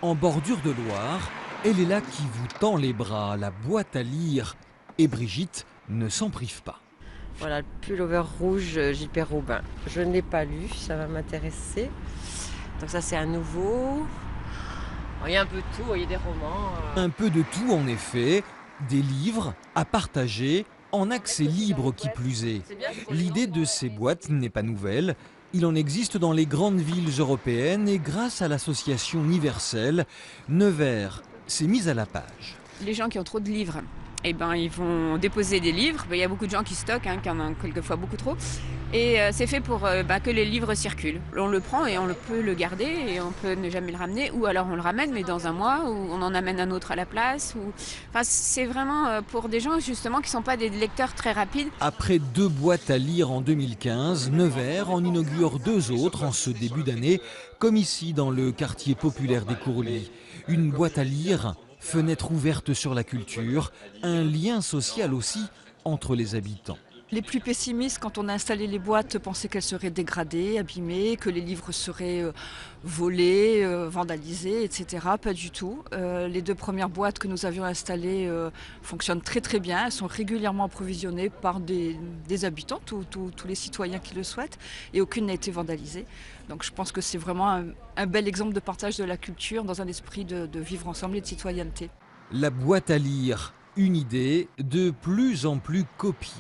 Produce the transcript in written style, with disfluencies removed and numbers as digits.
En bordure de Loire, elle est là qui vous tend les bras, la boîte à lire. Et Brigitte ne s'en prive pas. Voilà, le pullover rouge J.P. Robin. Je ne l'ai pas lu, ça va m'intéresser. Donc ça c'est un nouveau. Il y a un peu de tout, il y a des romans. Un peu de tout en effet, des livres à partager, en accès libre qui plus est. L'idée de ces boîtes n'est pas nouvelle. Il en existe dans les grandes villes européennes et grâce à l'association Universelle, Nevers s'est mise à la page. Les gens qui ont trop de livres, eh ben, ils vont déposer des livres. Il y a beaucoup de gens qui stockent, qui en ont quelquefois beaucoup trop. Et c'est fait pour que les livres circulent. On le prend et on peut le garder et on peut ne jamais le ramener. Ou alors on le ramène, mais dans un mois, ou on en amène un autre à la place. Enfin, c'est vraiment pour des gens justement qui ne sont pas des lecteurs très rapides. Après 2 boîtes à lire en 2015, Nevers en inaugure 2 autres en ce début d'année, comme ici dans le quartier populaire des Courlis. Une boîte à lire, fenêtre ouverte sur la culture, un lien social aussi entre les habitants. Les plus pessimistes, quand on a installé les boîtes, pensaient qu'elles seraient dégradées, abîmées, que les livres seraient volés, vandalisés, etc. Pas du tout. Les 2 premières boîtes que nous avions installées fonctionnent très très bien. Elles sont régulièrement approvisionnées par des habitants, tous les citoyens qui le souhaitent, et aucune n'a été vandalisée. Donc je pense que c'est vraiment un bel exemple de partage de la culture dans un esprit de vivre ensemble et de citoyenneté. La boîte à lire, une idée de plus en plus copiée.